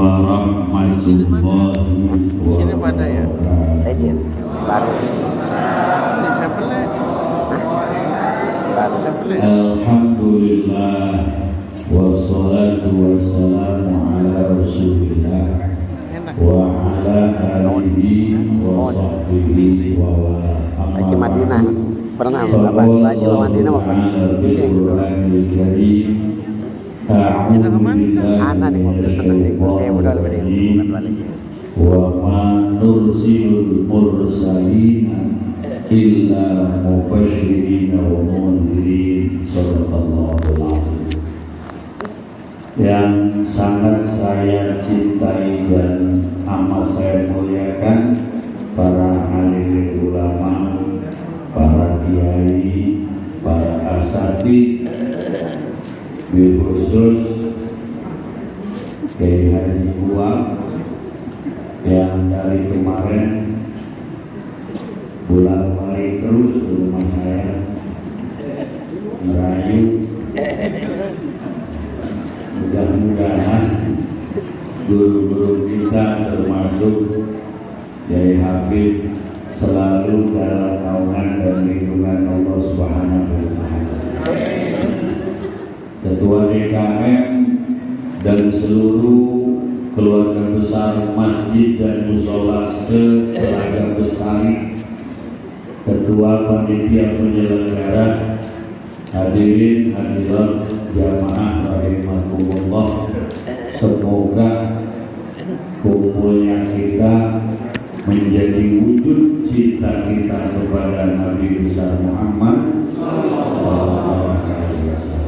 warahmatullahi Ini pada ya? Saja baru Ini saya beli. baru Saya beli. Alhamdulillah wassalatu wassalamu ala rasulillah Enak. wa ala alihi wa sahbihi wa wala. Haji Madinah pernah Bapak Haji Madinah apa? Itu yang sudah Kita kemana kan? anak di mobil senang sih udah lebih bukan balik wa ma nursilul mursalina illa mubasysyirin wa mundzirin. Shadaqallahul azim. Yang sangat saya cintai dan amat saya muliakan para alim ulama, para kiai, para asatidz, khusus Kiai Haji Buang yang dari kemarin bulan balik terus ke rumah saya merayu. Mudah-mudahan guru-guru kita termasuk Kiai Habib selalu dalam naungan dan lindungan Allah Subhanahu wa Ta'ala. Ketua DKM dan seluruh keluarga besar masjid dan musola se-Telaga Bestari, Ketua Panitia Penyelenggara, hadirin hadirat jamaah rahimakumullah, semoga kumpulnya kita menjadi wujud cinta kita kepada Nabi besar Muhammad sallallahu alaihi wasallam.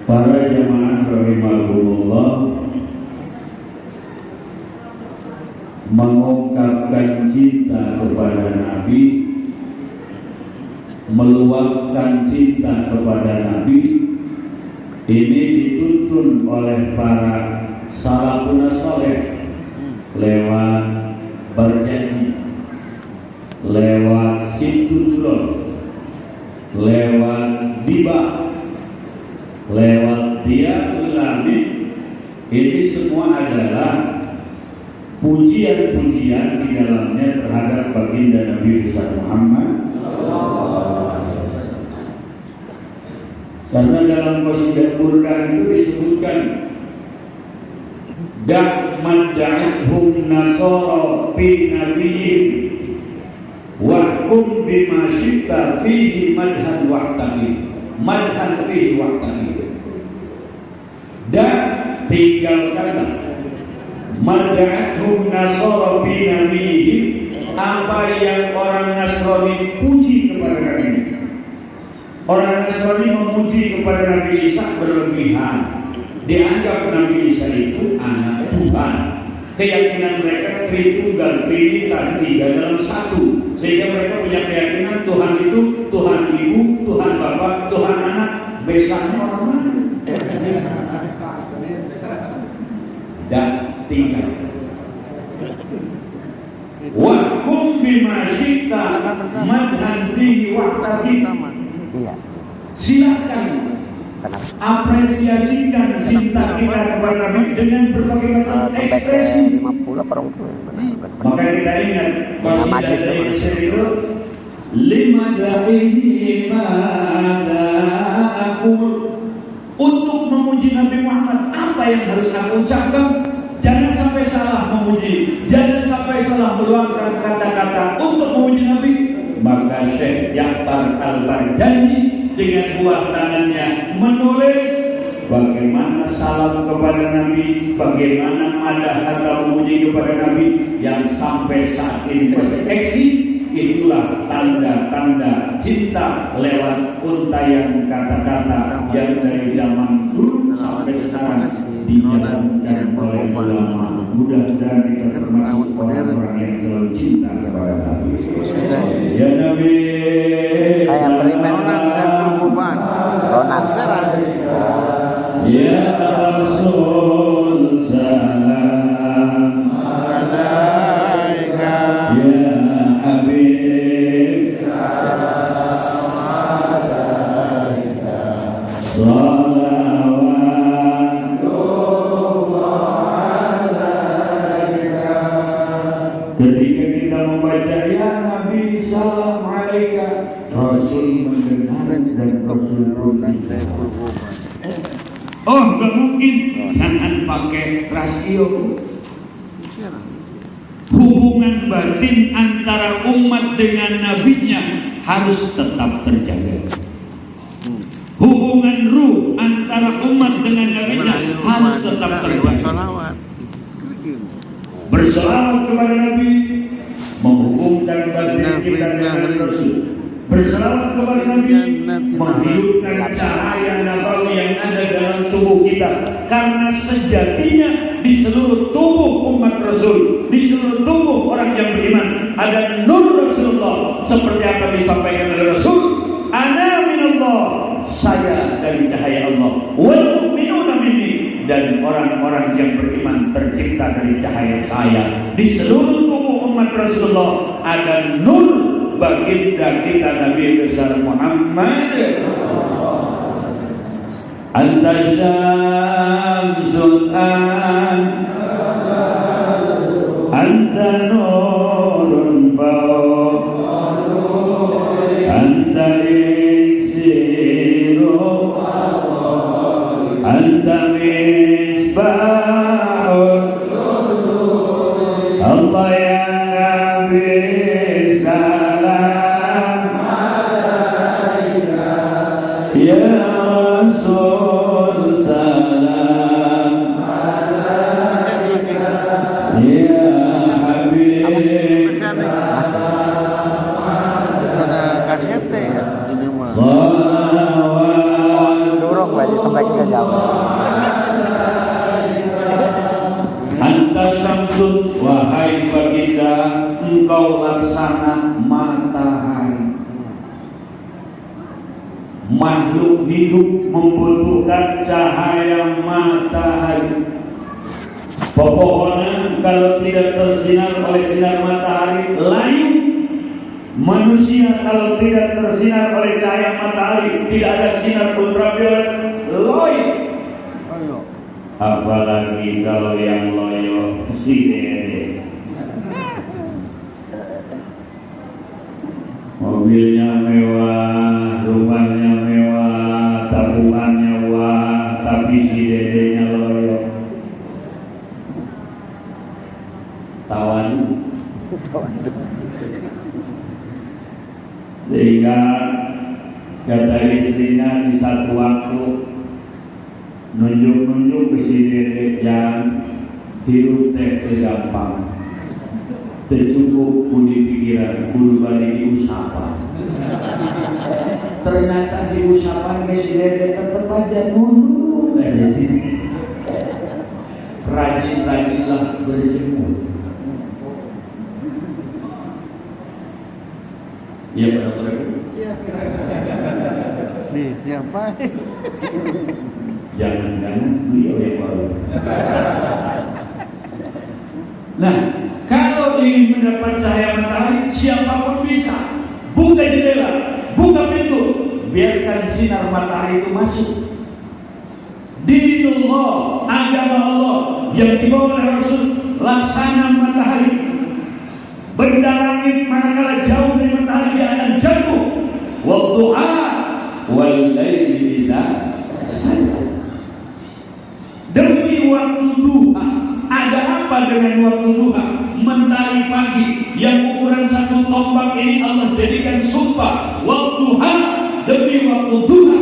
Para jamaah rahimakumullah, mengungkapkan cinta kepada Nabi, meluapkan cinta kepada Nabi, ini dituntun oleh para salafun saleh lewat berjanji, lewat situdron, lewat dibah, lewat dialami. Ini semua adalah pujian-pujian di dalamnya terhadap baginda Nabi besar Muhammad. Karena dalam qasidah Quran itu disebutkan dak madda'athum nasara fi nabiyyin wahkum bima syi'ta fihi madhan waqtaqi madhan fihi waqtaqi. Dan tinggalkanlah madda'athum nasara fi nabiyyin, apa yang orang Nasrani puji kepada Nabi. Orang Nasrani memuji kepada Nabi Isa berlebihan. Dianggap Nabi Isa itu anak Tuhan. Keyakinan mereka Tritunggal, Trinitas, tiga dalam satu. Sehingga mereka punya keyakinan Tuhan itu Tuhan Ibu, Tuhan Bapa, Tuhan Anak. Besarnya orang mana? Dan tinggal. Wahkum bima syi'ta madhan fihi waqtaqi. Silakan apresiasikan cinta kita kepada Nabi dengan berbagai macam ekspresi. 50 perang tuh. Maka kita ingat qasidah dari itu lima da'ihi mada aku, untuk memuji Nabi Muhammad apa yang harus aku ucapkan. Jangan sampai salah memuji, jangan sampai salah meluangkan kata-kata untuk memuji Nabi. Maka Syekh Ja'far Al-Barjani dengan buah tangannya menulis bagaimana salam kepada Nabi, bagaimana madah atau memuji kepada Nabi yang sampai saat ini masih eksis. Itulah tanda-tanda cinta lewat untayan kata-kata yang dari zaman dulu sampai sekarang dijalankan oleh ulama. Mudah-mudahan kita termasuk orang-orang yang selalu cinta kepada Nabi. Ya Nabi. Kayak beriman Ronan saya berubah. Ronan Serah. Ya Rasul salam Alaika. ya Habib salawat mungkin jangan pakai rasio. Siapa? Hubungan batin antara umat dengan nabinya harus tetap terjaga. Hubungan ruh antara umat dengan nabinya harus tetap terjaga. Berselawat kepada Nabi, menghubungkan batin kita dengan Rasul. Berselawat kepada Nabi, menghidupkan cahaya nabawi yang ada dalam tubuh kita. Karena sejatinya di seluruh tubuh umat Rasul, di seluruh tubuh orang yang beriman, ada nur Rasulullah. Seperti apa disampaikan oleh Rasul, ana minallah, saya dari cahaya Allah, wal mu'minuna minni, dan orang-orang yang beriman tercipta dari cahaya saya. Di seluruh tubuh umat Rasulullah ada nur baginda kita Nabi besar Muhammad. Anta syamsun anta nurun bau anta iksiru anta misbahun Allah yang Nabi salam ya Rasul salam ya Habib. Ada kasete ya ini mah. Dorong berarti tempat kita jauh. Anta samsun, wahai baginda, engkau laksana matahari. Makhluk hidup membutuhkan cahaya matahari. Pepohonan kalau tidak tersinar oleh sinar matahari layu. Manusia kalau tidak tersinar oleh cahaya matahari, tidak ada sinar ultraviolet, loyo. Apalagi kalau yang loyo si dede. Mobilnya mewah, rumahnya mewah, tabungannya wah, tapi si dedenya loyo. Tawan. Sehingga kata istrinya di satu waktu nunjuk-nunjuk ke si dedek, yang hidup teh gampang, tercukup budi pikiran, kudu balik diusapan. Ternyata diusapan ke si dedek tetap aja nunduk dari sini. Rajin-rajinlah berjemur. Iya benar-benar. Nih siapa? Jangan-jangan beliau yang baru. Nah, kalau ingin mendapat cahaya matahari, siapapun bisa. Buka jendela, buka pintu, biarkan sinar matahari itu masuk. Dinullah, agama Allah yang dibawa oleh Rasul, laksana matahari. Benda langit manakala jauh dari matahari dia akan jatuh. Wadduha wal laili idza saja. Demi waktu duha. Ada apa dengan waktu duha? Mentari pagi yang ukuran satu tombak ini Allah jadikan sumpah. Wadduha, demi waktu duha.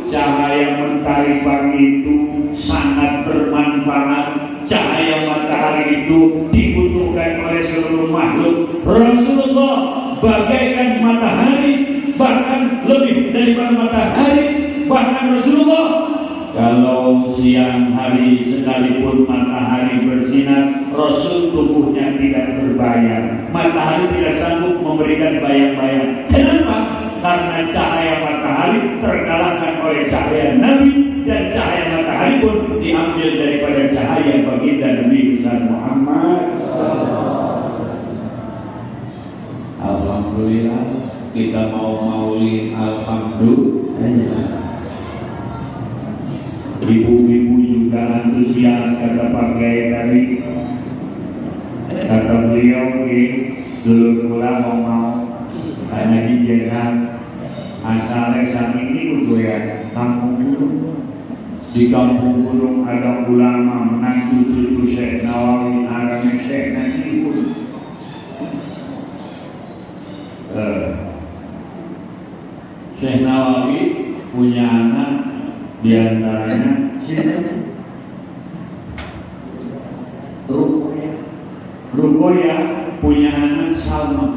Cahaya mentari pagi itu sangat bermanfaat. Cahaya matahari itu dibutuhkan oleh seluruh makhluk. Rasulullah bagaikan matahari, bahkan lebih daripada matahari. Bahkan Rasulullah kalau siang hari sekalipun matahari bersinar, Rasul tubuhnya tidak berbayang. Matahari tidak sanggup memberikan bayang-bayang. Kenapa? Karena cahaya matahari terkalahkan oleh cahaya Nabi, dan cahaya matahari pun diambil daripada cahaya baginda Nabi besar Muhammad. Alhamdulillah, kita mau maulid, alhamdulillah. Ibu-ibu juga antusias, kata Pak Kiai tadi. Kata beliau, dulu pulang mau hanya dijenak asalnya saat ini kudu ya kampung dulu. Di kampung gunung ada ulama menantu cucu Syekh Nawawi, arahnya Syekh Najibun. Syekh Nawawi punya anak, diantaranya Rukoya punya anak Salma.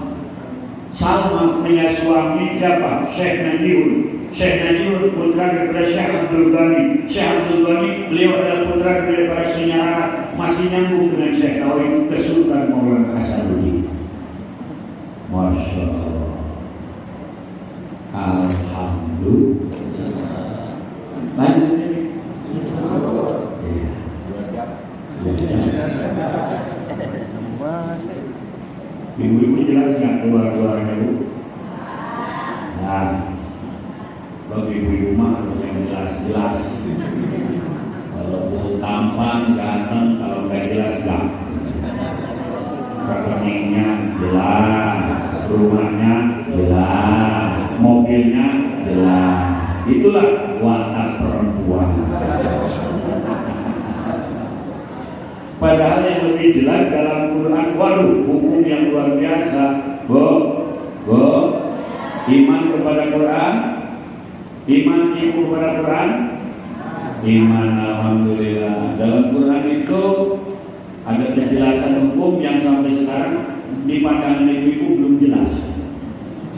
Salma punya suami siapa? Syekh Najibun. Syekh Najibun putra daripada Syekh Abdul Ghani. Syekh Abdul Ghani beliau adalah putra daripada Syekh Arab, masih nyambung dengan Syekh Nawawi ke Sultan Maulana Hasanuddin. Masya Allah. Alhamdulillah. Lanjut. Ibu-ibu jelas nggak keluar-keluarnya Bu? Nah, bagi ibu-ibu mah harus yang jelas-jelas. Kalau Bu tampan, ganteng, kalau nggak jelas nggak. Rekeningnya jelas, rumahnya jelas, mobilnya jelas. Itulah watak perempuan. Padahal yang lebih jelas dalam Quran, waduh, hukum yang luar biasa. Iman kepada Quran, iman ibu kepada Quran, iman alhamdulillah. Dalam Quran itu ada penjelasan hukum yang sampai sekarang di pandangan ibu belum jelas.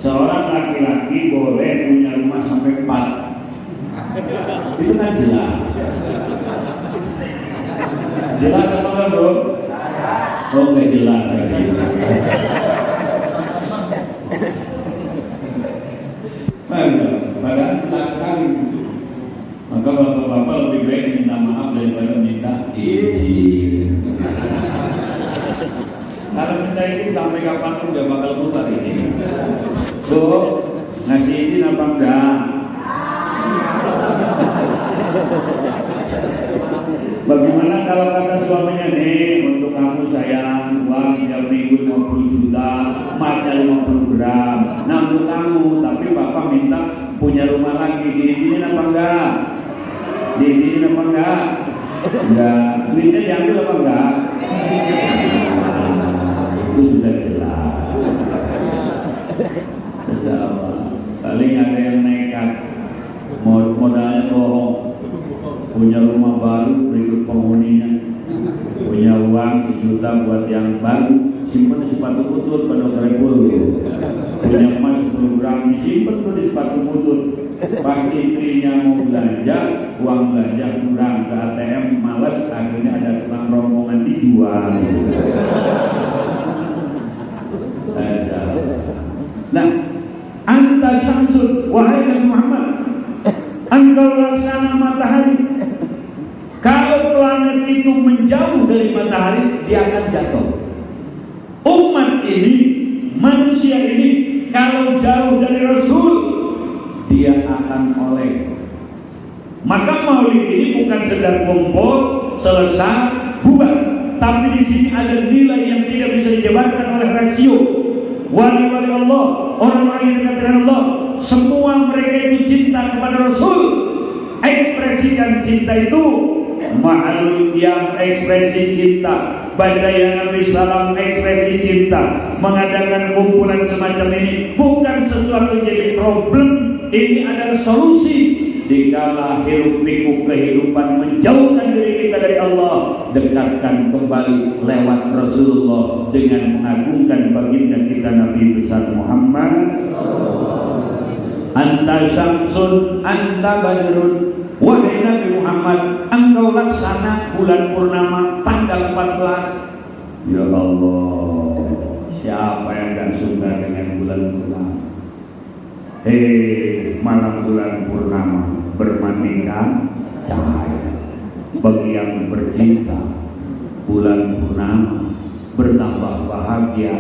Seorang laki-laki boleh punya rumah sampai 4. Itu kan jelas. Jelas apa enggak Bro? Oke, jelas lagi. Padahal jelas sekali. Maka bapak-bapak lebih baik minta maaf daripada minta izin. Kalau minta izin sampai kapanpun gak bakal keluar ini. Bro, ngasih izin apa enggak? Bagaimana kalau kata suaminya, nih untuk kamu sayang, uang setiap minggu 50 juta, emasnya 50 gram. Nah untuk kamu, tapi bapak minta punya rumah lagi, diizinin apa enggak? Diizinin apa enggak? Enggak. Duitnya diambil apa enggak? Itu sudah jelas. Paling ada yang nekat, modalnya bohong. Punya rumah baru berikut penghuninya, punya uang 1 juta buat yang baru, simpan di sepatu butut pada trepul. Punya emas 10 gram disimpan tuh di sepatu butut. Pasti istrinya mau belanja, uang belanja kurang ke ATM, malas, akhirnya ada tukang rombongan dijual. Nah, anta syamsun, wahai Nabi Muhammad, engkau laksana matahari. Kalau planet itu menjauh dari matahari, dia akan jatuh. Umat ini, manusia ini, kalau jauh dari Rasul, dia akan oleh. Maka maulid ini bukan sekedar kumpul, selesai, bubar. Tapi di sini ada nilai yang tidak bisa dijabarkan oleh rasio. Wali-wali Allah, orang-orang yang dekat dengan Allah, semua mereka itu cinta kepada Rasul. Ekspresikan cinta itu ma'al yang ekspresi cinta, baca ya Nabi Salam ekspresi cinta. Mengadakan kumpulan semacam ini bukan sesuatu jadi problem, ini adalah solusi. Dikala hiruk pikuk kehidupan menjauhkan diri kita dari Allah, dekatkan kembali lewat Rasulullah dengan mengagungkan baginda kita Nabi besar Muhammad. Anta syamsun, anta badrun, wahai Nabi Muhammad, engkau laksana bulan purnama tanggal 14. Ya Allah, siapa yang gak suka dengan bulan purnama? Malam bulan purnama bermandikan cahaya. Bagi yang bercinta, bulan purnama bertambah bahagia.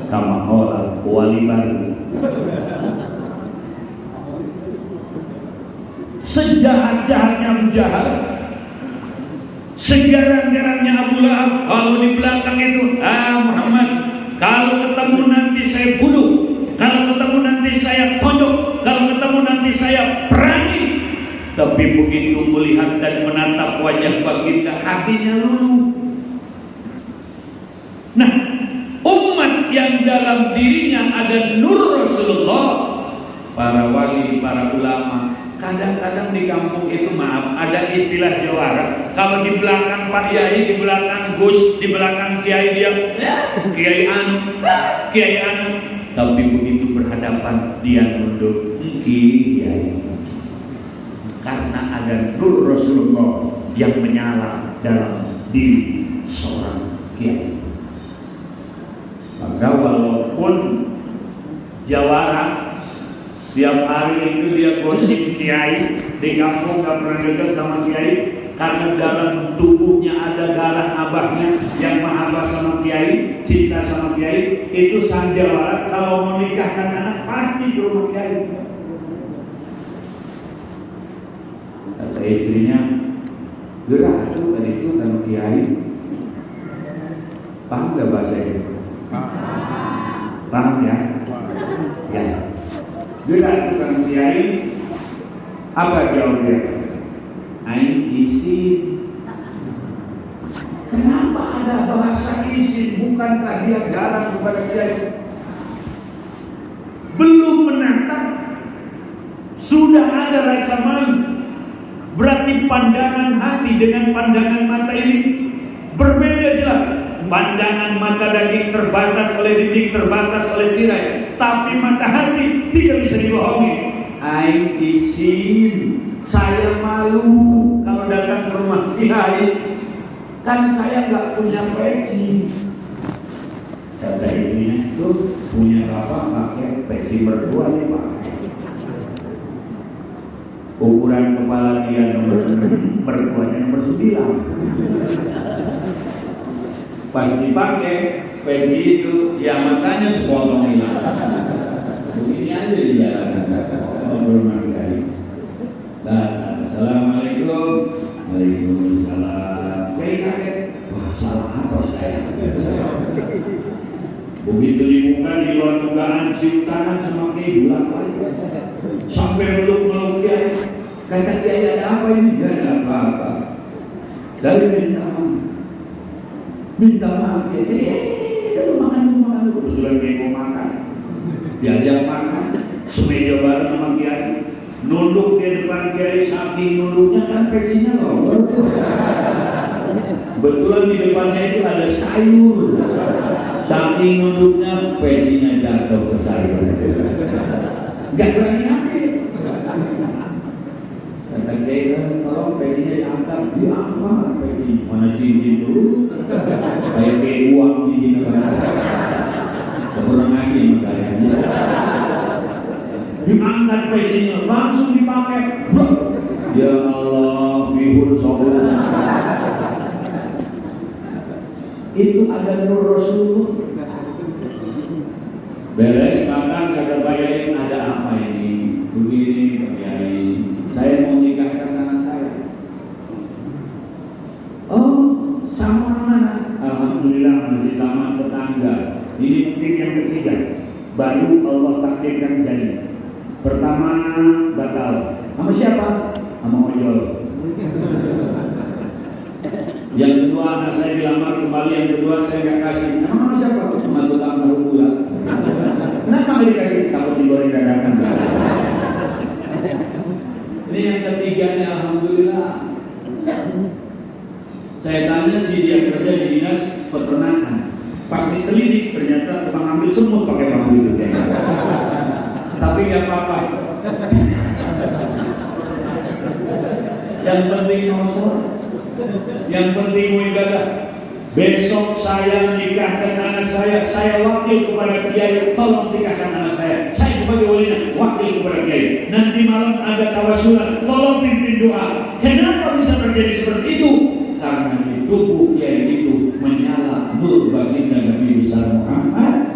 Kama qala wali baru. Sejahat-jahatnya Abu Jahal, segarang-garangnya Abu Lahab, kalau di belakang itu, Muhammad, kalau ketemu nanti saya bunuh, kalau ketemu nanti saya tonjok, kalau ketemu nanti saya perangi. Tapi begitu melihat dan menatap wajah baginda, hatinya luluh. Nah, umat yang dalam dirinya ada nur Rasulullah, para wali, para ulama, kadang-kadang di kampung itu maaf ada istilah jawara. Kalau di belakang Pak Yai, di belakang Gus, di belakang Kiai dia Kiai anu, Kiai anu. Tapi begitu berhadapan dia nunduk Kiai. Karena ada nur Rasulullah yang menyala dalam diri seorang kiai. Maka walaupun jawara tiap hari itu dia gosip kiai, di kampung gak pernah dekat sama kiai, karena dalam tubuhnya ada darah abahnya yang mahabbah sama kiai, cinta sama kiai. Itu sang jawara kalau menikahkan anak pasti ke rumah kiai. Kata istrinya, gerah tuh tadi itu sama kiai. Paham gak bahasa itu? Paham ya? Ya. Gerah tuh sama kiai. Apa jawabnya? Ain izin. Kenapa ada bahasa izin? Bukankah dia garang kepada kiai? Belum menatap, sudah ada rasa malu. Berarti pandangan hati dengan pandangan mata ini berbeda jelas. Pandangan mata daging terbatas oleh dinding, terbatas oleh tirai, tapi mata hati tidak bisa dibohongi. Ain izin, saya malu kalau datang ke rumah kiai, kan saya nggak punya peci. Kata istrinya, tuh punya apa pakai peci berdua nih Pak. Ukuran kepala dia berkuatnya nomor 9. Pas dipakai peci itu, ya matanya sepotong hilang. Begini aja dia ngobrol kali. Dan assalamualaikum, waalaikumsalam. Saya kaget, wah salah apa saya? Begitu dibuka di luar dugaan, cium tangan sama kiai bulan sampai meluk kiai. Kata kiai ada apa ini? Tidak ada apa-apa. Lalu minta maaf ya. Makan dulu. Sudah mau makan. Diajak makan. Semeja bareng sama kiai. Nunduk di depan kiai, saking nunduknya kan pecinya loh. Betulan di depannya itu ada sayur. Saking nunduknya pecinya jatuh ke sayur. Gak berani ambil. Kata kiai, kalau pecinya diangkat, diangkat peci. Mana cincin dulu? Kayak kayak uang cincin apa? Kurang lagi makanya. Diangkat pecinya, langsung dipakai. Ya Allah, bihun sobur. Itu ada nur Rasulullah. Beres makan kata Pak Yai, ada apa ini? Begini Pak Yai, saya mau nikahkan anak saya. Oh, sama mana? Alhamdulillah masih sama tetangga. Ini bukti yang ketiga. Baru Allah takdirkan jadi. Pertama batal. Sama siapa? Sama ojol. Yang kedua anak saya dilamar kembali, yang kedua saya nggak kasih. Nama siapa? Cuma tukang tahu bulat. Kenapa nggak dikasih? Takut digoreng dadakan. Ini yang ketiganya, alhamdulillah. Saya tanya si dia kerja di dinas peternakan. Pas diselidik ternyata tukang ambil semut pakai bambu itu. Tapi nggak apa-apa. Yang penting nosor. Yang penting mau ibadah. Besok saya nikahkan anak saya wakil kepada kiai, tolong nikahkan anak saya sebagai walinya, wakil kepada kiai. Nanti malam ada tawasulan, tolong pimpin doa. Kenapa bisa terjadi seperti itu? Karena di tubuh kiai itu menyala nur baginda Nabi besar Muhammad.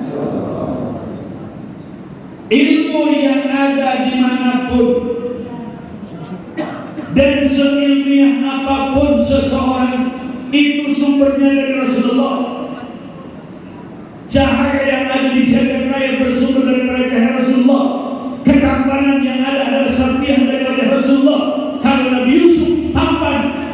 Ilmu yang ada dimanapun dan seilmiah apapun seseorang itu sumbernya dari Rasulullah. Cahaya yang ada di jagat raya bersumber dari cahaya Rasulullah. Ketampanan yang ada adalah serpihan dari Rasulullah. Kalau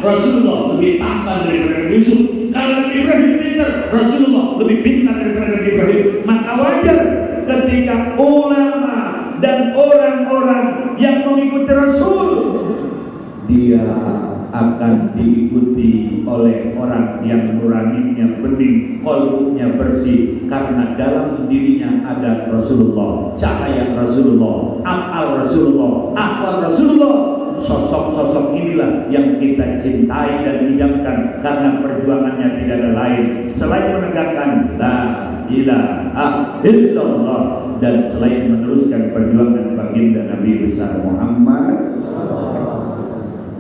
Rasulullah lebih tampan daripada Nabi Yusuf. Kalau Nabi Ibrahim pintar, Rasulullah lebih pintar daripada Nabi Ibrahim. Maka wajar ketika ulama dan orang-orang yang mengikuti Rasul, dia akan diikuti oleh orang yang nuraninya bening, qalbunya bersih, karena dalam dirinya ada Rasulullah, cahaya Rasulullah, amal Rasulullah, akhwal Rasulullah. Sosok-sosok inilah yang kita cintai dan idamkan, karena perjuangannya tidak ada lain selain menegakkan la ilaha illallah dan selain meneruskan perjuangan baginda Nabi besar Muhammad.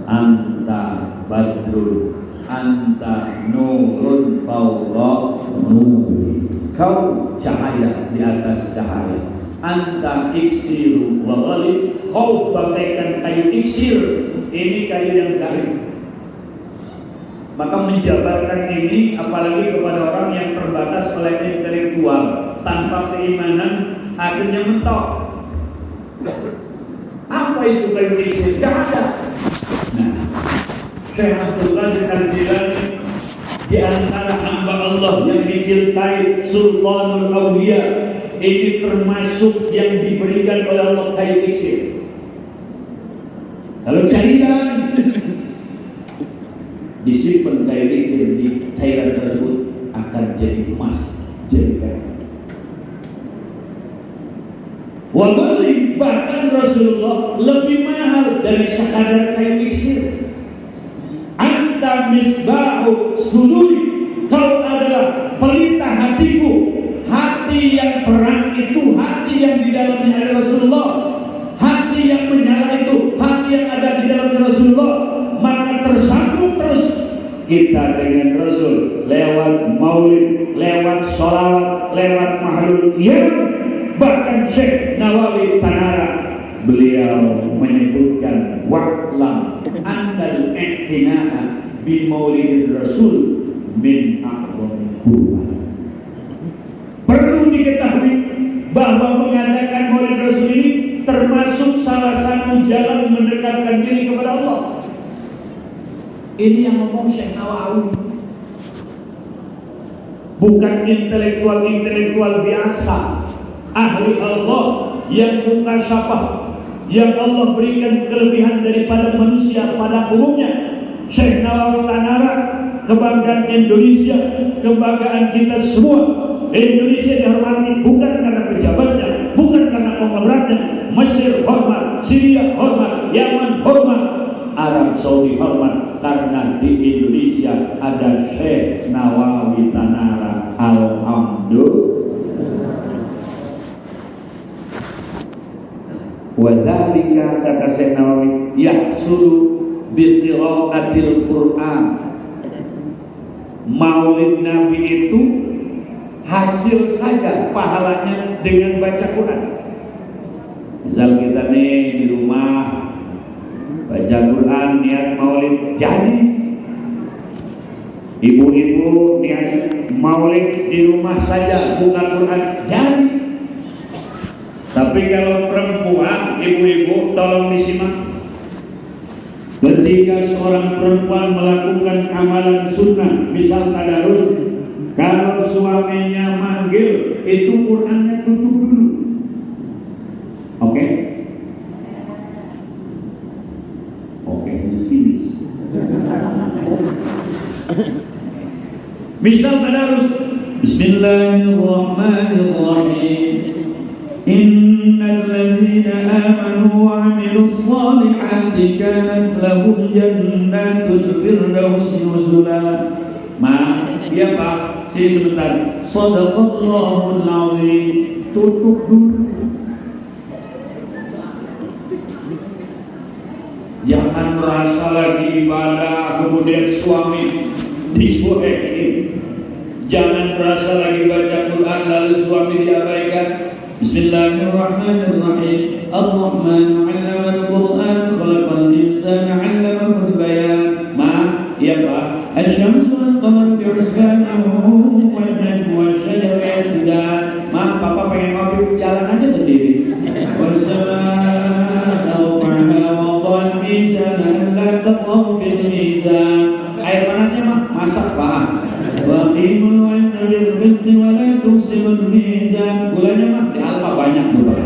Anta badrun, anta nurun fawqa nuri, kau cahaya di atas cahaya. Anta iksiru wa ghalib, kau bagaikan kayu iksir, ini kayu yang garing. Maka menjabarkan ini apalagi kepada orang yang terbatas oleh intelektual, tanpa keimanan akhirnya mentok. Apa itu kayu iksir? Tidak ada. Nah, Syekh Abdul Qadir Al-Jilani di antara hamba Allah yang dicintai Sultanul Awliya, ini termasuk yang diberikan oleh Allah kayu iksir. Kalau cairan disimpan kayu iksir di cairan tersebut akan jadi emas, jadi perak. Wabalik, bahkan Rasulullah lebih mahal dari sekadar kayu iksir. Anta misbahu suduri, kau adalah pelita hatiku. Hati yang terang itu hati yang di dalamnya ada Rasulullah. Hati yang menyala itu hati yang ada di dalamnya Rasulullah. Maka tersambung terus kita dengan Rasul lewat maulid, lewat sholawat, lewat mahlul qiyam. Bahkan Syekh Nawawi Tanara, beliau menyebutkan wa'lam annal i'tina'a bi maulidir rasul min a'zami qurban. Perlu diketahui bahwa mengadakan maulid Rasul ini termasuk salah satu jalan mendekatkan diri kepada Allah. Ini yang ngomong Syekh Nawawi, bukan intelektual biasa, ahli Allah yang bukan syafah, yang Allah berikan kelebihan daripada manusia pada umumnya. Syekh Nawawi Tanara, kebanggaan Indonesia, kebanggaan kita semua. Indonesia dihormati bukan karena pejabatnya, bukan karena konglomeratnya. Mesir hormat, Syria hormat, Yaman hormat, Arab Saudi hormat, karena di Indonesia ada Syekh Nawawi Tanara. Alhamdulillah. Wadhalika, kata Syekh Nawawi, yahsulu biqiraatil Quran. Maulid Nabi itu hasil saja pahalanya dengan baca Quran. Misal kita nih di rumah baca Quran, niat maulid jadi. Ibu-ibu niat maulid di rumah saja buka Quran jadi. Tapi kalau perempuan, ibu-ibu tolong disimak. Ketika seorang perempuan melakukan amalan sunnah, misal tadarus, kalau suaminya manggil, itu Qurannya tutup dulu. Oke? Oke, sini. Misal tadarus, Bismillahirrahmanirrahim. Innal ladzina amanu wa 'amilus shalihati kanat lahum jannatul firdausi nuzula. Ya Pak, sini sebentar. Shadaqallahul azim. Tutup dulu. Jangan merasa lagi ibadah kemudian suami disuekin. Jangan merasa lagi baca Quran lalu suami diabaikan. Bismillahirrahmanirrahim. Ar-Rahman 'allama al-Qur'an, khalaqal insana 'allamahu al-bayan. Ya Pak, asy-syamsu wal-qamaru bi-husbanin wan-najmu wasy-syajaru yasjudan. Papa pengen ngopi, jalan aja sendiri. Was-samaa'a rafa'aha wa wada'al mizana alla taghaw bi bil mizan. Air panasnya mah masak Pak. Wa qimul wazna bil qisti wa la tuqsimul mizan. Gulanya mah di alfa banyak tuh Pak.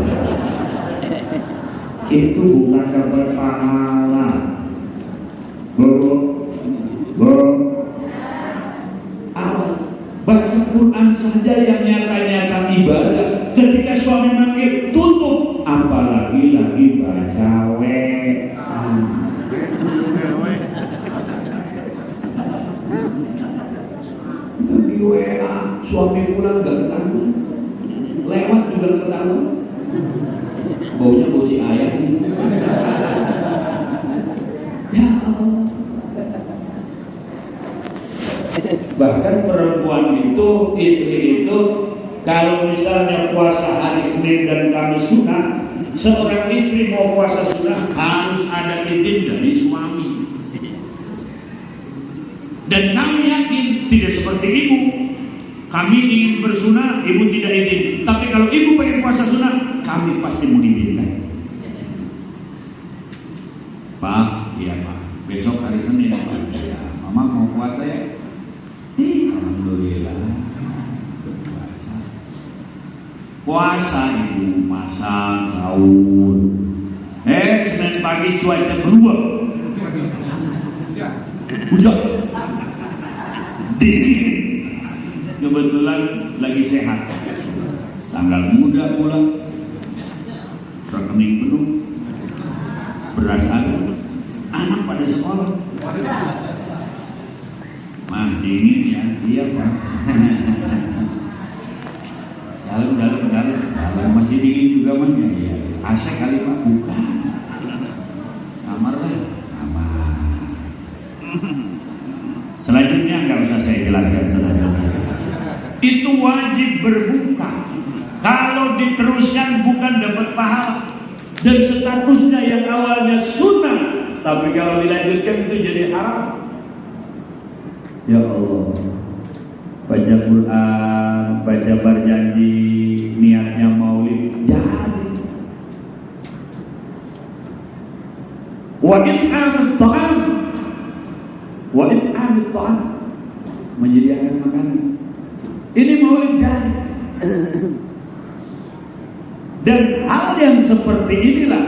Itu bukan dapat pahala. Awas, baca Quran saja yang nyata-nyata ibadah. Ketika suami manggil tutup, apalagi lagi baca lagi WA, suami pulang gak ketanggung, lewat juga gak ketanggung. Baunya bau si ayam. Ya Allah. Bahkan perempuan itu, istri itu, kalau misalnya puasa hari Senin dan Kamis sunnah, seorang istri mau puasa sunnah harus ada izin dari suami. Dan kami yakin tidak seperti ibu. Kami ingin bersunah, ibu tidak izin. Tapi kalau ibu pengen puasa sunnah, kami pasti mau diizinkan. Pak, iya Pak. Besok hari Senin Pak. Ya, Mama mau puasa ya? Alhamdulillah. Puasa. Puasa ibu masak sahur. Senin pagi cuaca berubah. Hujan. Dingin. Kebetulan lagi sehat. Tanggal muda pula. Rekening penuh. Beras ada. Anak pada sekolah. Mah dingin ya, iya Pak. Dalam masih dingin juga Mas ya. AC kali Pak buka. Kamar lah, kamar. Selanjutnya nggak usah saya jelaskan. Itu wajib berbuka. Kalau diteruskan bukan dapat pahala. Dan statusnya yang awalnya sunnah, tapi kalau dilanjutkan itu jadi haram. Ya Allah, baca Quran, baca berjanji, niatnya maulid, jadi. Wa it'amut ta'am, menyediakan makanan. Ini maulid jadi. Dan hal yang seperti inilah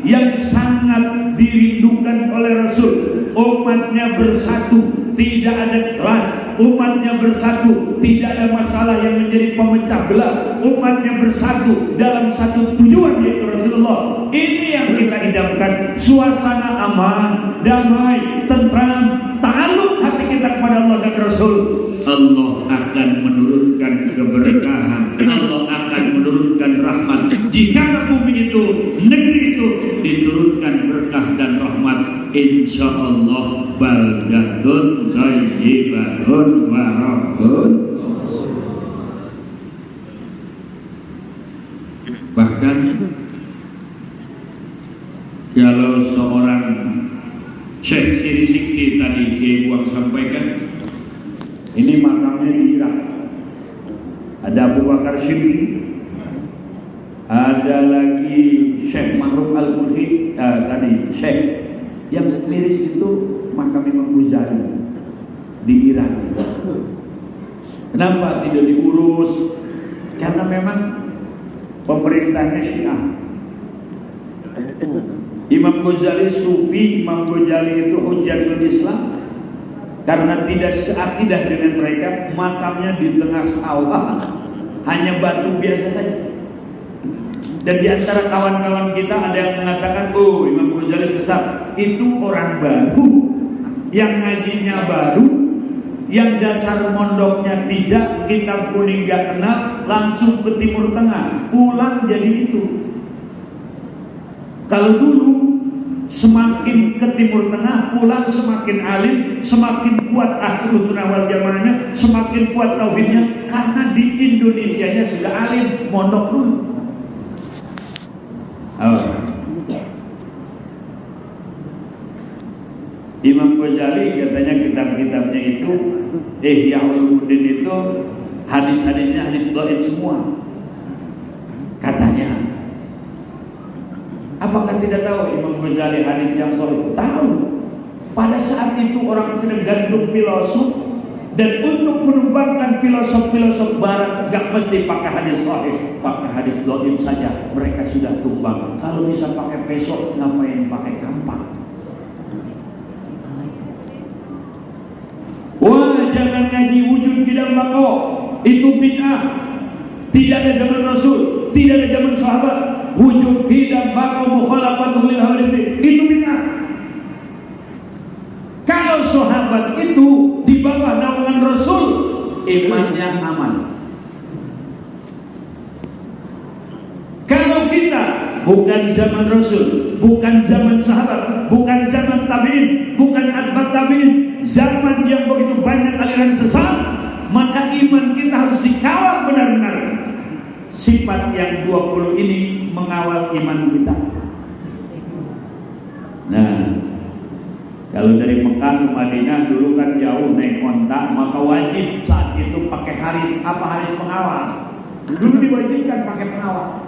yang sangat dirindukan oleh Rasul. Umatnya bersatu, tidak ada kelas. Umatnya bersatu, tidak ada masalah yang menjadi pemecah belah. Umatnya bersatu dalam satu tujuan, yaitu Rasulullah. Ini yang kita idamkan. Suasana aman, damai, tentram, ta'alluq hati kita kepada Allah dan Rasul. Allah akan menurunkan keberkahan. Allah akan menurunkan rahmat. Jika bumi itu, negeri itu diturunkan berkah dan rahmat, insya Allah baldatun thayyibatun wa rabbun. Bahkan kalau seorang Syekh Siri Sikti tadi Buang sampaikan, ini makamnya di Irak. Ada Abu Bakar Syibli, ada lagi Syekh Mahruf Al-Mulhi, tadi Syekh yang miris itu makam Imam Ghazali di Irak. Kenapa tidak diurus? Karena memang pemerintahnya Syiah. Imam Ghazali Sufi, Imam Ghazali itu Hujatul Islam. Karena tidak seakidah dengan mereka, makamnya di tengah sawah, hanya batu biasa saja. Dan di antara kawan-kawan kita ada yang mengatakan, oh Imam Ghazali sesat. Itu orang baru, yang ngajinya baru, yang dasar mondoknya tidak, kitab kuning gak kenal, langsung ke Timur Tengah, pulang jadi itu. Kalau dulu semakin ke Timur Tengah, pulang semakin alim, semakin kuat Ahlus Sunnah wal Jamaahnya, semakin kuat tauhidnya, karena di Indonesianya sudah alim, mondok dulu. Imam Ghazali katanya kitab-kitabnya itu Ihya Ulumuddin itu hadis-hadisnya hadis dhaif semua katanya. Apakah tidak tahu Imam Ghazali hadis yang sahih? Tahu. Pada saat itu orang sedang gandrung filosof, dan untuk menumbangkan filosof-filosof barat gak mesti pakai hadis sahih, pakai hadis dhaif saja mereka sudah tumbang. Kalau bisa pakai pesok, ngapain pakai kampak? Wah, jangan ngaji wujud bidang bako, itu bid'ah. Tidak ada zaman Rasul, tidak ada zaman sahabat. Wujud bidang bako mukhalafatul lil hadits, itu bid'ah. Kalau sahabat itu di bawah naungan Rasul, imannya aman. Kalau kita bukan zaman Rasul, bukan zaman sahabat, bukan zaman tabi'in, bukan atba' tabi'in, zaman yang begitu banyak aliran sesat, maka iman kita harus dikawal benar-benar. Sifat yang 20 ini mengawal iman kita. Nah, kalau dari Mekah ke Madinah dulu kan jauh naik onta, maka wajib saat itu pakai haris pengawal. Dulu diwajibkan pakai pengawal.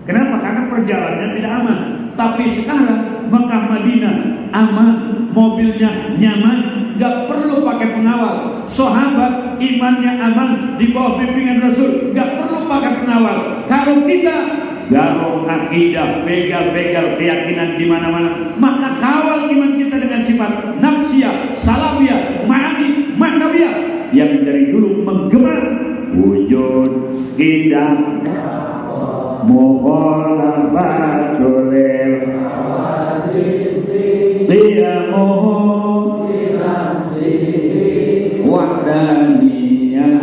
Kenapa? Karena perjalanan tidak aman. Tapi sekarang Mekah Madinah aman, mobilnya nyaman, gak perlu pakai pengawal. Sahabat imannya aman di bawah bimbingan Rasul, gak perlu pakai pengawal. Kalau kita garong akidah, begal-begal keyakinan di mana-mana, maka kawal iman kita dengan sifat nafsiyah, salafiyah, ma'ani, ma'nawiyah yang dari dulu menggema wujud kita mukhalafatul liyamuhu wahdaniyah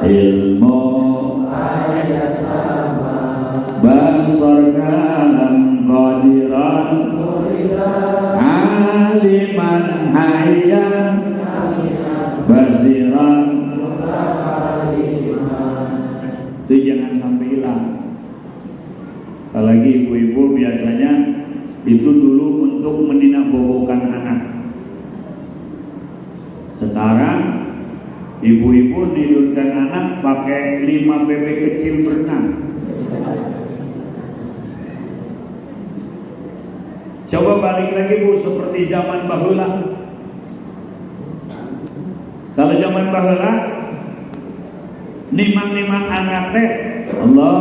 ilmu basar kalam qadiran aliman hayyan basiran. Itu jangan sampai hilang. Apalagi ibu-ibu biasanya itu dulu untuk meninabobokan anak. Sekarang ibu-ibu nidurkan anak pakai 5 bebek kecil berenang. Coba balik lagi Bu, seperti zaman bahula. Kalau zaman bahula, nimang-nimang anak teh Allahumma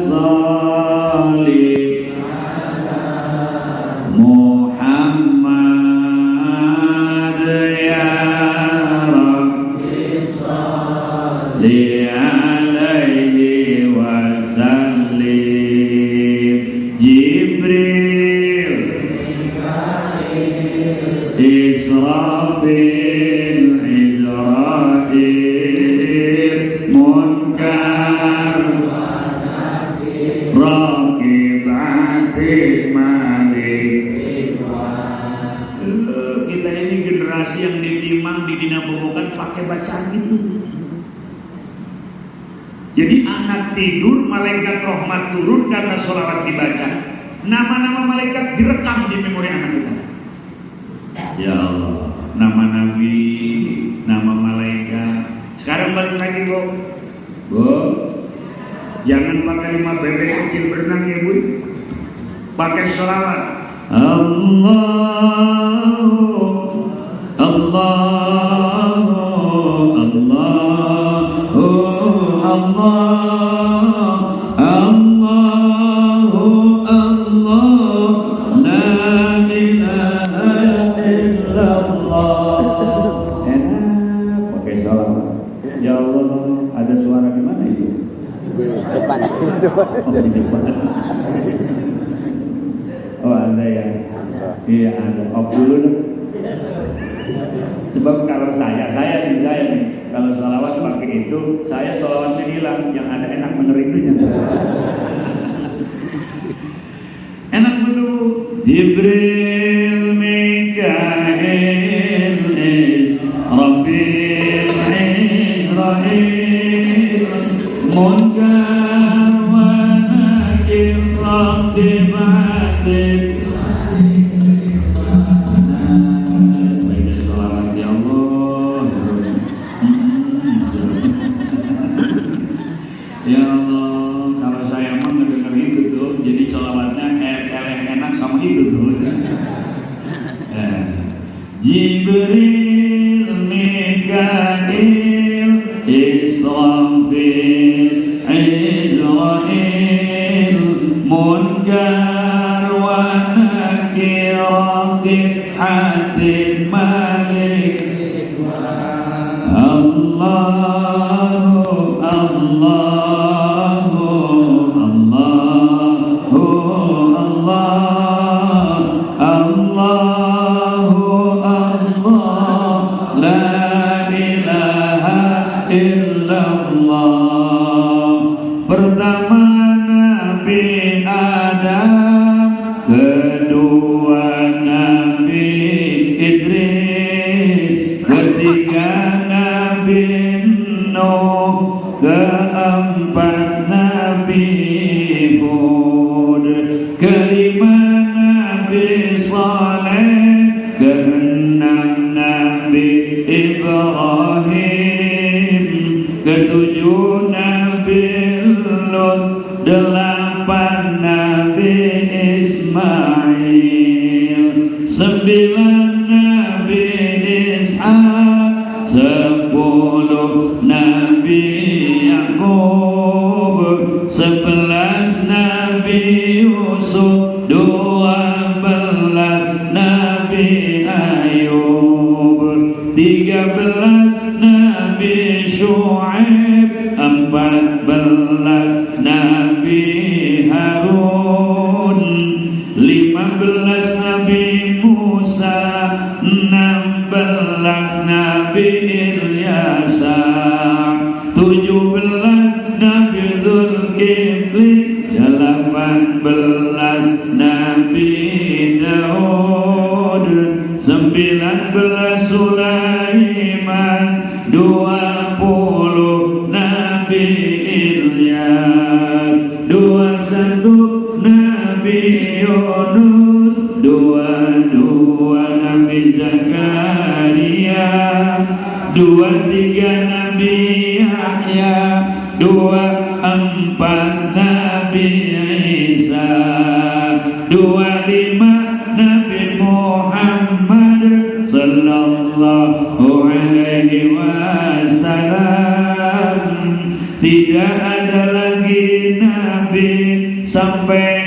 sholli Muhammad ya Rabbi sholli alaihi wa sallim. Jibril, Israfil, Israil, Munkar, Rakib, Atid, Malik. Kita ini generasi yang ditimang, didinabobokan pakai bacaan itu. Jadi anak tidur, malaikat rahmat turun karena sholawat dibaca. Nama-nama malaikat direkam di memori anak kita. Ya Allah, nama Nabi, nama malaikat. Sekarang balik lagi Bu, jangan pakai 5 bebek kecil berenang ya Bu. Pakai sholawat. Allahu la ilaha illallah. Enak pakai sholawat. Ya Allah, ada suara di mana itu? Di depan. Di depan. Oh ada ya? Iya ada. Off dulu dong. Sebab kalau saya nih, kalau sholawat pakai itu, saya sholawatnya hilang, yang ada enak meneritunya. Enak betul. Jibril, Mikail, Israfil, Israil, Munkar wa Nakir, Rakib, Atid. Ya Allah, kalau saya mau ngedenger itu tuh, jadi sholawatnya eleh gitu tuh. Jibril, Mikail, Israfil, Izrail, Munkar wa Nakir, Hatim, Malik, Allahu, Allahu, Allahu, Allah, Allahu, Allah, la ilaha illallah. Pertama Nabi Adam, kedua Nabi Idris, ketiga Nabi Nuh, keempat Nabi Hud, kelima Nabi Saleh, keenam Nabi Ibrahim, ketujuh Nabi Lut, delapan Nabi Ismail, sembilan Nabi Ishak, sepuluh Nabi Yakub, 11 Nabi Yusuf, 12 Nabi Ayub, 13 Nabi Syuaib, 14 Nabi Harun, 15 Nabi Musa, 16 Nabi Ilyas, 17 Nabi Dzulkifli, 18 Nabi Daud, 19 Sulaiman, 20 Nabi Ilyas, 21 Nabi Yunus, 22 Nabi Zakaria, 23 Nabi Yahya, 24 Nabi Isa, 25 Nabi Muhammad sallallahu alaihi wasallam. Tidak ada lagi nabi sampai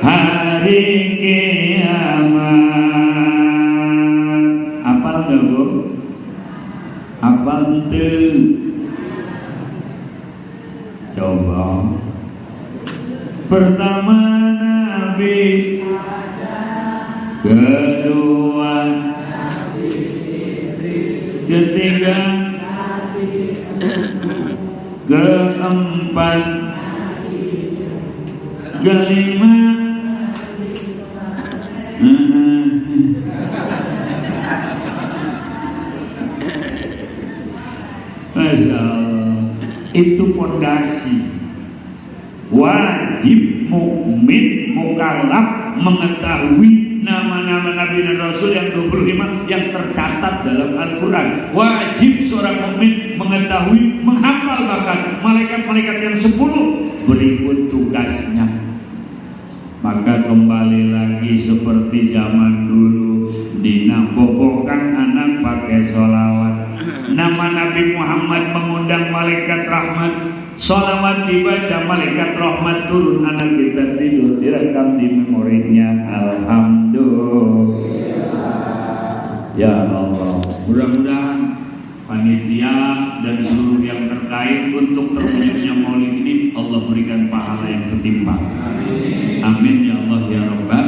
hari kiamat. Apal enggak, Bu? Apal itu? Coba. Pertama Nabi, kedua, ketiga, keempat, kelima, Masya Allah, itu pondasi. Wajib mukmin mukallaf mengetahui nama-nama Nabi dan Rasul yang 25 yang tercatat dalam Al-Quran. Wajib seorang mukmin mengetahui, menghafal bahkan malaikat-malaikat yang 10 berikut tugasnya. Maka kembali lagi seperti zaman dulu, dinabobokan anak pakai sholawat. Nama Nabi Muhammad mengundang malaikat rahmat, sholawat dibaca, malaikat rahmat turun, anak kita tidur, direkam di memorinya. Alhamdulillah. Ya Allah, mudah-mudahan panitia dan seluruh yang terkait untuk terwujudnya maulid ini Allah berikan pahala yang setimpal. Amin ya Allah ya Rabbal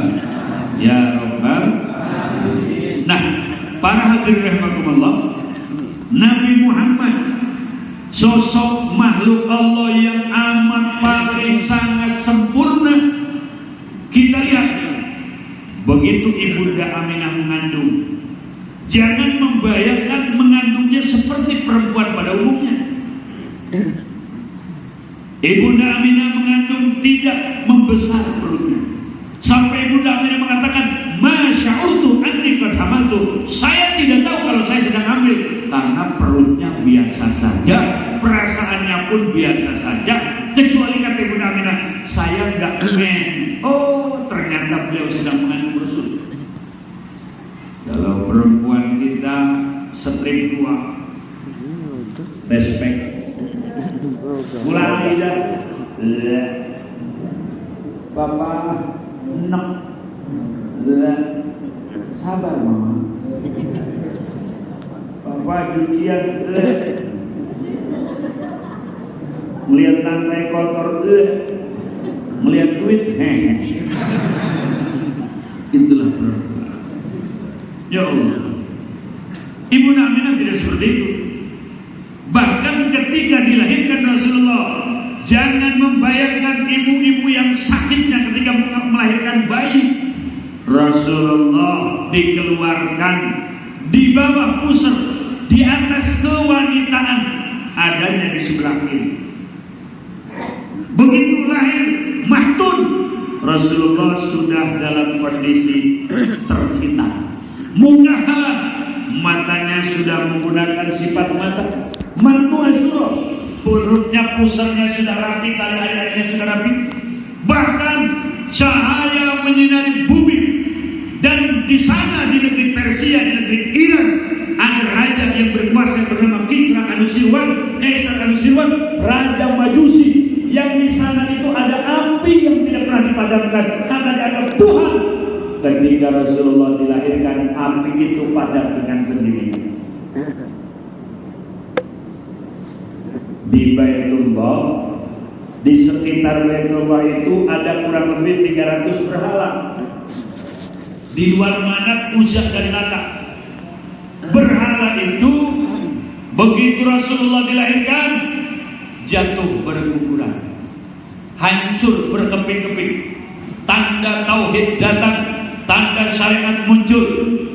ya Rabbal. Nah, para hadirin rahimakumullah, Nabi Muhammad sosok makhluk Allah yang amat paling sangat sempurna. Kita lihat begitu Ibunda Aminah mengandung, jangan membayangkan mengandungnya seperti perempuan pada umumnya. Ibunda Aminah mengandung tidak membesar perutnya, sampai Ibunda Aminah mengatakan, "Masya'utu anni qad hamaltu." Saya tidak tahu kalau saya sedang hamil, karena perutnya biasa saja, perasaannya pun biasa saja, kecuali kata Ibunda Aminah, saya enggak men. Oh, ternyata beliau sedang mengandung perempuan kita strip tua, respect. Mulai tidak, Bapak enak, sabar mama. Bapak cucian, melihat lantai kotor, melihat duit, itulah perempuan. Ya Allah, Ibu Aminah tidak seperti itu. Bahkan ketika dilahirkan Rasulullah, jangan membayangkan ibu-ibu yang sakitnya ketika melahirkan bayi. Rasulullah dikeluarkan di bawah pusar, di atas kewanitaan, adanya di sebelah kiri. Begitu lahir mahtun, Rasulullah sudah dalam kondisi terhitam. Muka halal, matanya sudah menggunakan sifat mata mantu asyurah, perutnya pusarnya sudah rapi, tali ayatnya sudah rapi. Bahkan cahaya menyinari bumi. Dan di sana di negeri Persia, di negeri Iran, ada raja yang berkuasa bernama Kisra Anusirwan, Kaisar Anusirwan, raja Majusi. Yang di sana itu ada api yang tidak pernah dipadamkan karena dianggap Tuhan. Ketika Rasulullah dilahirkan, api itu padam dengan sendirinya. Di Baitullah, di sekitar Baitullah itu ada kurang lebih 300 berhala. Di luar Manat, Uzza dan Lata. Berhala itu begitu Rasulullah dilahirkan, jatuh berguguran, hancur berkeping-keping. Tanda tauhid datang, tanda syariat muncul,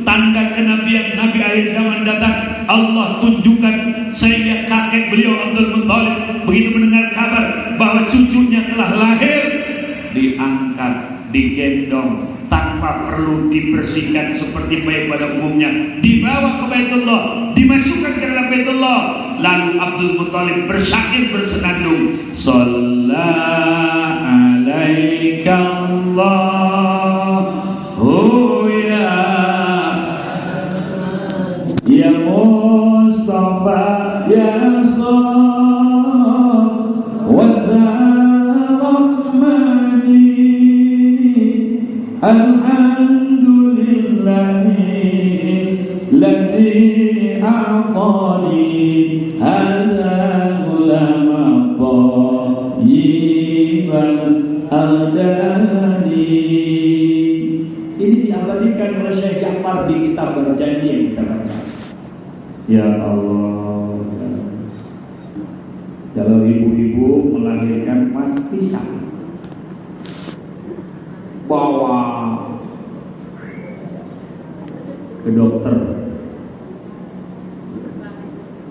tanda kenabian Nabi akhir zaman datang. Allah tunjukkan sehingga kakek beliau Abdul Muttalib begitu mendengar kabar bahwa cucunya telah lahir, diangkat, digendong tanpa perlu dibersihkan seperti bayi pada umumnya, dibawa ke Baitullah, dimasukkan ke dalam Baitullah. Lalu Abdul Muttalib bersyair bersenandung, Sallallahu alaika Allahu ya Mustafa ya Alhamdulillahi a'tani hadza ulama thayyiban adani. Ini diabadikan oleh Syekh Ja'far di kitab Berjanji yang kita baca. Ya Allah, kalau ibu-ibu melahirkan pasti sakit, bawa ke dokter,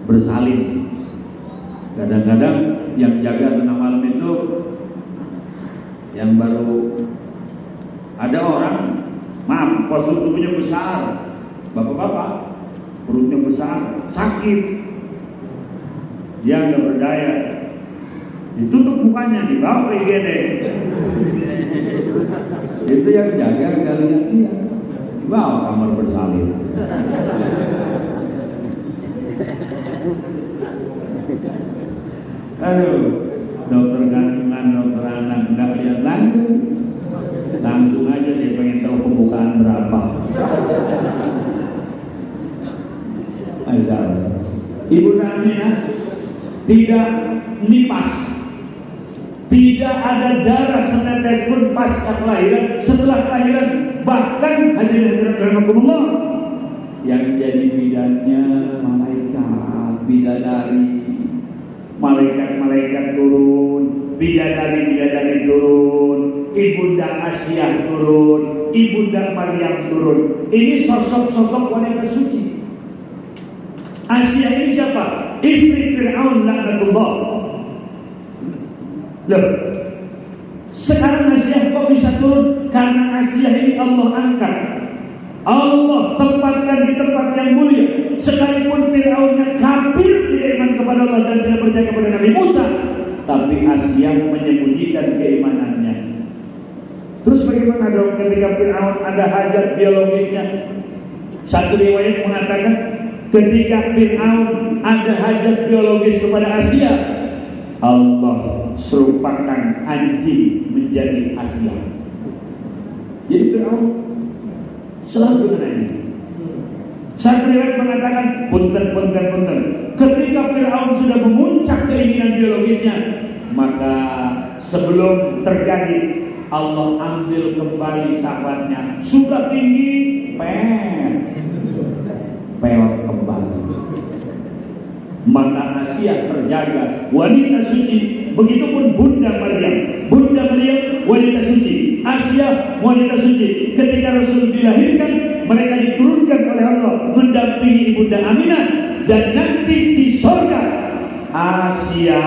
bersalin. Kadang-kadang yang jaga tengah malam itu yang baru ada orang, maaf, postur tubuhnya besar, bapak-bapak, perutnya besar, sakit, dia nggak berdaya, ditutup mukanya, dibawa ke IGD. Itu yang jaga kalian dia. Wow, kamar bersalin. Aduh, dokter kandungan, dokter anak nggak lihat langsung aja dia pengen tahu pembukaan berapa. Ibu Aminah tidak nipas, tidak ada darah setetes pun pasca kelahiran, setelah kelahiran. Bahkan hadirin rahimakumullah, yang jadi bidannya malaikat, bidadari, malaikat-malaikat turun, bidadari turun, Ibunda Asyah turun, Ibunda Maryam turun. Ini sosok-sosok wanita suci. Asyah ini siapa? Istri Fir'aun laknatullah. Loh, sekarang Asyah kok bisa turun? Karena Asyah ini Allah angkat, Allah tempatkan di tempat yang mulia. Sekalipun Fir'aunnya kafir, tidak iman kepada Allah dan tidak percaya kepada Nabi Musa, tapi Asyah menyembunyikan keimanannya. Terus bagaimana dong ketika Fir'aun ada hajat biologisnya? Satu riwayat mengatakan ketika Fir'aun ada hajat biologis kepada Asia, Allah serupakan anjing menjadi Asia. Jadi Fir'aun selalu dengan anjing. Satu riwayat mengatakan punten. Ketika Fir'aun sudah memuncak keinginan biologisnya, maka sebelum terjadi Allah ambil kembali sahabatnya. Sudah tinggi, pewat kembali. Maka Asia terjaga, wanita suci. Begitupun Bunda Maryam, wanita suci. Asia, wanita suci. Ketika Rasul dilahirkan, mereka diturunkan oleh Allah mendampingi Ibunda Aminah, dan nanti di surga Asia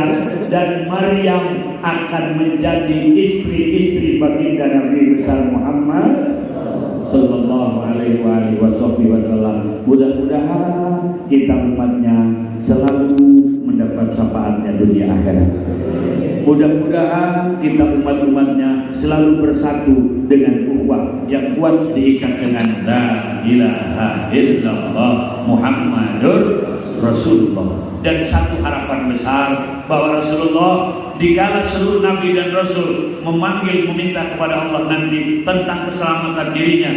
dan Maryam akan menjadi istri-istri baginda Nabi besar Muhammad sallallahu alaihi wasallam. Mudah-mudahan kita umatnya selalu mendapat syafaatnya dunia akhirat. Mudah-mudahan kita umat-umatnya selalu bersatu dengan ukhuwah yang kuat diikat dengan la ilaha illallah Muhammadur Rasulullah. Dan satu harapan besar bahwa Rasulullah dikala seluruh nabi dan rasul memanggil meminta kepada Allah nanti tentang keselamatan dirinya,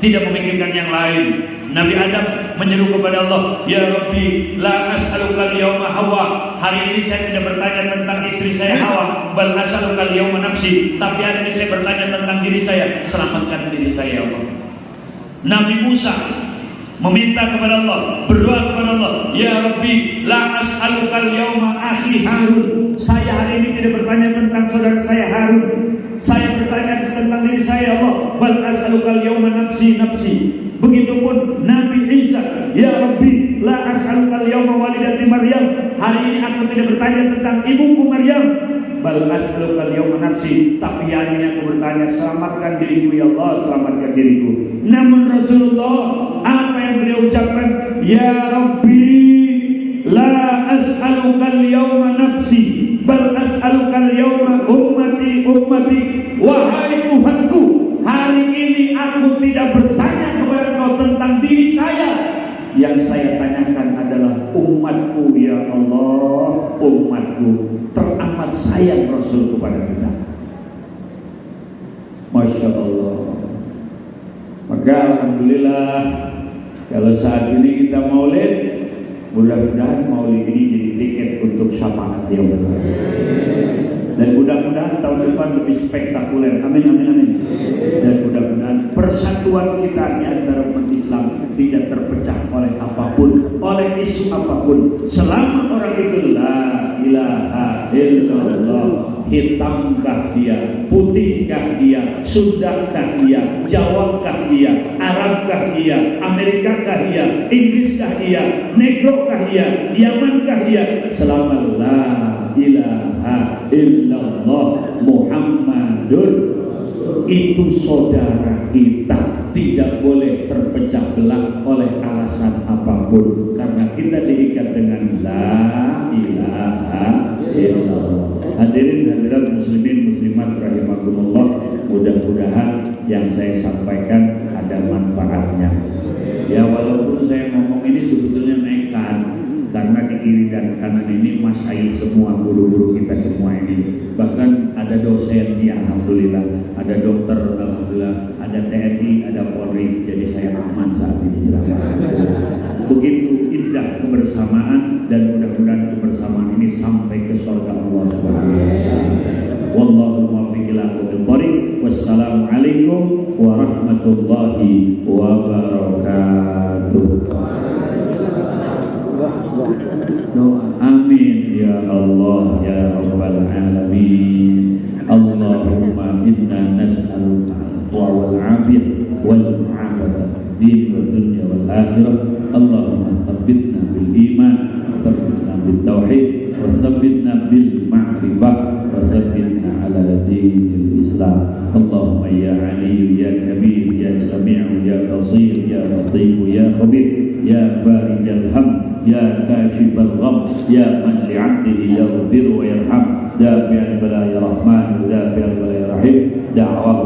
tidak memikirkan yang lain. Nabi Adam menyeru kepada Allah, ya Rabbi, la as'aluka al-yawma Hawa. Hari ini saya tidak bertanya tentang istri saya Hawa, bal as'aluka al-yawma nafsi. Tapi hari ini saya bertanya tentang diri saya, selamatkan diri saya ya Allah. Nabi Musa meminta kepada Allah, berdoa kepada Allah, ya Rabbi, la as'aluka al-yawma akhi Harun. Saya hari ini tidak bertanya tentang saudara saya Harun, saya bertanya tentang diri saya Allah, bal as'aluka al-yawma nafsi. Begitupun Nabi Isa, ya Rabbi, la as'aluka al-yawma walidati Maryam. Hari ini aku tidak bertanya tentang ibuku Maryam, bal as'aluka al-yawma nafsi. Tapi hari ini aku bertanya, selamatkan diriku ya Allah, selamatkan diriku. Namun Rasulullah, apa yang beliau ucapkan? Ya Rabbi, la as'aluka al-yawma nafsi, bal as'aluka al-yawma ummati. Wahai Tuhanku, hari ini aku tidak bertanya kepada Kau tentang diri saya. Yang saya tanyakan adalah umatku ya Allah, umatku. Teramat sayang Rasul kepada kita. Masya Allah. Maka alhamdulillah, kalau saat ini kita maulid, mudah-mudahan maulid ini jadi tiket untuk syafaat ya Allah. Dan mudah-mudahan tahun depan lebih spektakuler. Amin. Dan mudah-mudahan persatuan kita di antara umat Islam tidak terpecah oleh apapun, oleh isu apapun. Selama orang itu la ilaha illallah, hitamkah dia, putihkah dia, Sundakah dia, Jawakah dia, Arabkah dia, Amerikakah dia, Inggriskah dia, Negrokah dia, Yamankah dia, selama la ilaha illallah Muhammadur, itu saudara kita, tidak boleh terpecah belah oleh alasan apapun, karena kita diikat dengan la ilaha illallah. Hadirin hadirat muslimin muslimat rahimakumullah, mudah-mudahan yang saya sampaikan ada manfaatnya. Ya, walaupun saya ngomong ini sebetulnya nekat, karena di kiri dan kanan ini masyayikh semua, guru-guru kita semua ini. Bahkan ada dosen, ya alhamdulillah, ada dokter, alhamdulillah, ada TNI, ada Polri. Jadi saya aman saat ini. Begitu indah kebersamaan, dan mudah-mudahan kebersamaan ini sampai ke surga Allah Subhanahu wa taala. Wallahu muwaffiq ila aqwamit thoriq. Wassalamualaikum warahmatullahi wabarakatuh. Doa amin ya Allah ya rabbal alamin. Allahumma inna nas'aluka al-afwa wal 'afiyah wal mu'afata fid dunya wal akhirah. Allahumma tsabbitna bil iman, tsabbitna bil tauhid, wa tsabbitna bil ma'rifah, wa tsabbitna ala dinil Islam. Allahumma ya Ali ya Kabir ya Sami'u ya Basir ya Latif ya Khabir ya Farijal Ham ya Kashifal Gham ya man li'abdihi yaghfir wa yarham dafi'al bala ya Rahman dafi'al bala ya Rahim. Da'wah